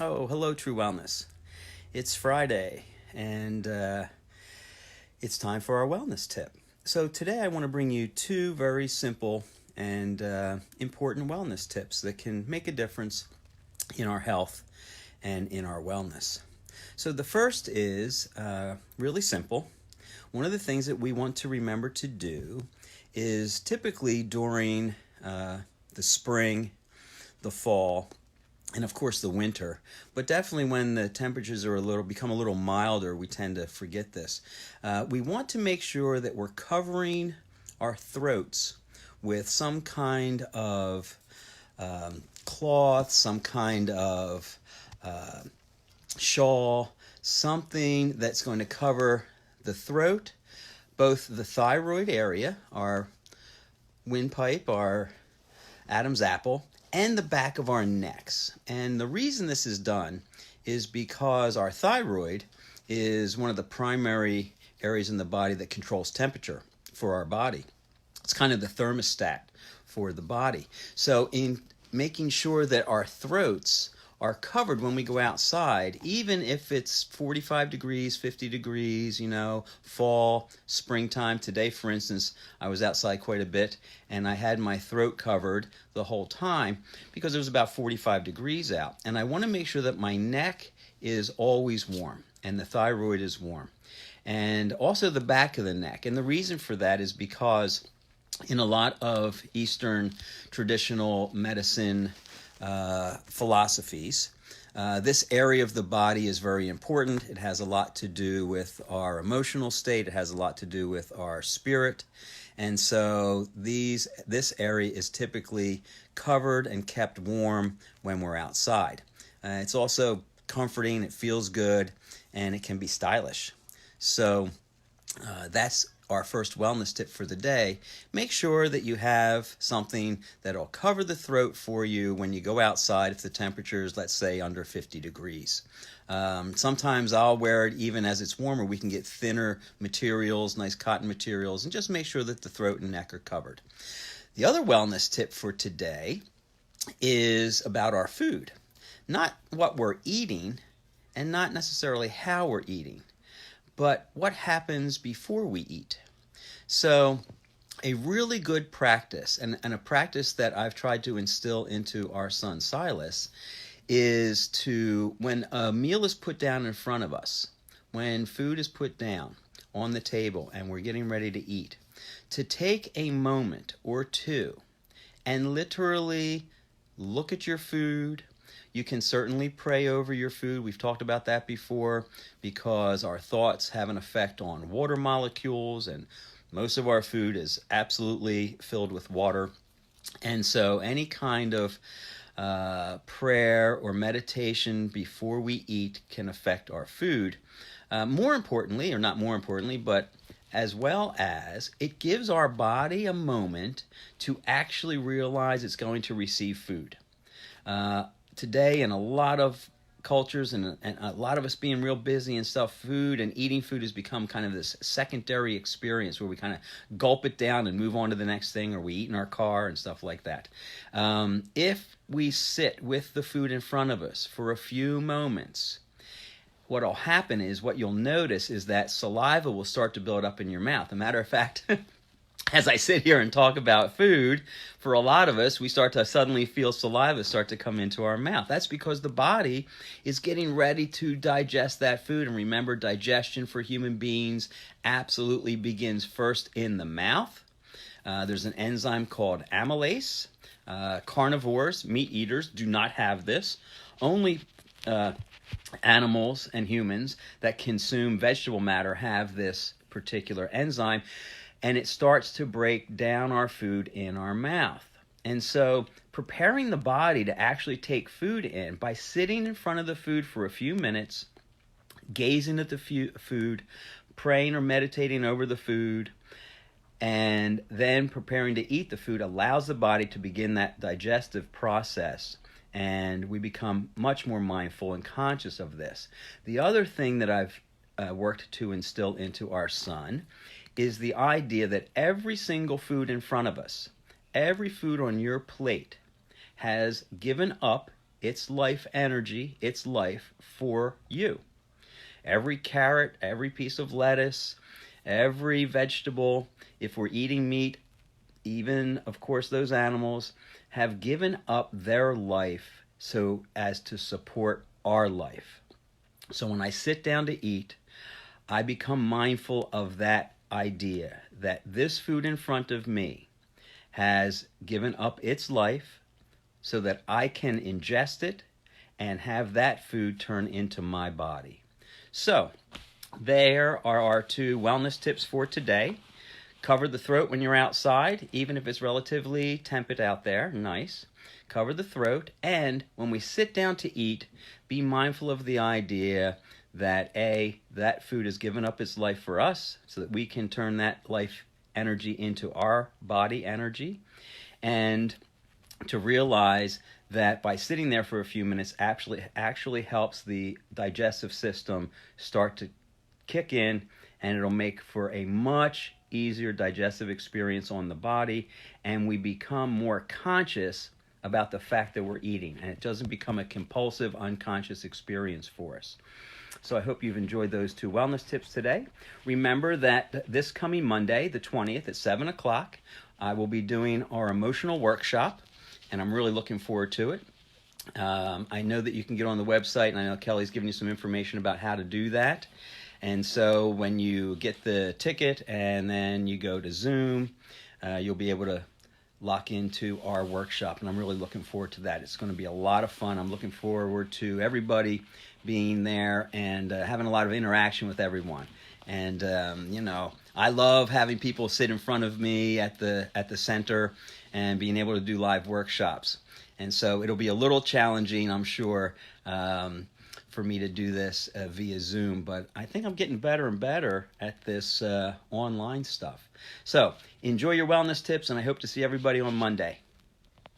Oh, hello, True Wellness. It's Friday, and it's time for our wellness tip. So, today I want to bring you two very simple and important wellness tips that can make a difference in our health and in our wellness. So, the first is really simple. One of the things that we want to remember to do is typically during the spring, the fall, and of course the winter, but definitely when the temperatures are become a little milder, we tend to forget this. We want to make sure that we're covering our throats with some kind of cloth, some kind of shawl, something that's going to cover the throat, both the thyroid area, our windpipe, our Adam's apple, and the back of our necks. And the reason this is done is because our thyroid is one of the primary areas in the body that controls temperature for our body. It's kind of the thermostat for the body. So in making sure that our throats are covered when we go outside, even if it's 45 degrees, 50 degrees, fall, springtime. Today, for instance, I was outside quite a bit, and I had my throat covered the whole time because it was about 45 degrees out. And I want to make sure that my neck is always warm and the thyroid is warm. And also the back of the neck. And the reason for that is because in a lot of Eastern traditional medicine philosophies, this area of the body is very important. It has a lot to do with our emotional state. It has a lot to do with our spirit. And so this area is typically covered and kept warm when we're outside. It's also comforting, it feels good, and it can be stylish. So that's our first wellness tip for the day. Make sure that you have something that'll cover the throat for you when you go outside if the temperature is, let's say, under 50 degrees. Sometimes I'll wear it even as it's warmer. We can get thinner materials, nice cotton materials, and just make sure that the throat and neck are covered. The other wellness tip for today is about our food. Not what we're eating and not necessarily how we're eating, but what happens before we eat. So a really good practice, and a practice that I've tried to instill into our son Silas, is to, when a meal is put down in front of us, when food is put down on the table and we're getting ready to eat, to take a moment or two and literally look at your food. You can certainly pray over your food. We've talked about that before because our thoughts have an effect on water molecules, and most of our food is absolutely filled with water. And so any kind of prayer or meditation before we eat can affect our food. More importantly, or not more importantly, but as well as it gives our body a moment to actually realize it's going to receive food. Today, in a lot of cultures and a lot of us being real busy and stuff, food and eating food has become kind of this secondary experience where we kind of gulp it down and move on to the next thing, or we eat in our car and stuff like that. If we sit with the food in front of us for a few moments, what will happen is, what you'll notice is that saliva will start to build up in your mouth. As a matter of fact, as I sit here and talk about food, for a lot of us, we start to suddenly feel saliva start to come into our mouth. That's because the body is getting ready to digest that food. And remember, digestion for human beings absolutely begins first in the mouth. There's an enzyme called amylase. Carnivores, meat eaters, do not have this. Only animals and humans that consume vegetable matter have this particular enzyme, and it starts to break down our food in our mouth. And so preparing the body to actually take food in by sitting in front of the food for a few minutes, gazing at the food, praying or meditating over the food, and then preparing to eat the food allows the body to begin that digestive process, and we become much more mindful and conscious of this. The other thing that I've worked to instill into our son is the idea that every single food in front of us, every food on your plate, has given up its life energy, its life for you. Every carrot, every piece of lettuce, every vegetable, if we're eating meat, even, of course, those animals have given up their life so as to support our life. So when I sit down to eat, I become mindful of that idea that this food in front of me has given up its life so that I can ingest it and have that food turn into my body. So, there are our 2 wellness tips for today. Cover the throat when you're outside, even if it's relatively temperate out there. Nice. Cover the throat. And when we sit down to eat, be mindful of the idea that that food has given up its life for us so that we can turn that life energy into our body energy. And to realize that by sitting there for a few minutes actually helps the digestive system start to kick in, and it'll make for a much easier digestive experience on the body, and we become more conscious about the fact that we're eating, and it doesn't become a compulsive, unconscious experience for us. So I hope you've enjoyed those 2 wellness tips today. Remember that this coming Monday, the 20th at 7 o'clock, I will be doing our emotional workshop, and I'm really looking forward to it. I know that you can get on the website, and I know Kelly's giving you some information about how to do that. And so when you get the ticket and then you go to Zoom, you'll be able to lock into our workshop, and I'm really looking forward to that. It's going to be a lot of fun. I'm looking forward to everybody being there and having a lot of interaction with everyone. And I love having people sit in front of me at the center and being able to do live workshops. And so it'll be a little challenging, I'm sure, for me to do this via Zoom, but I think I'm getting better and better at this online stuff. So enjoy your wellness tips, and I hope to see everybody on Monday.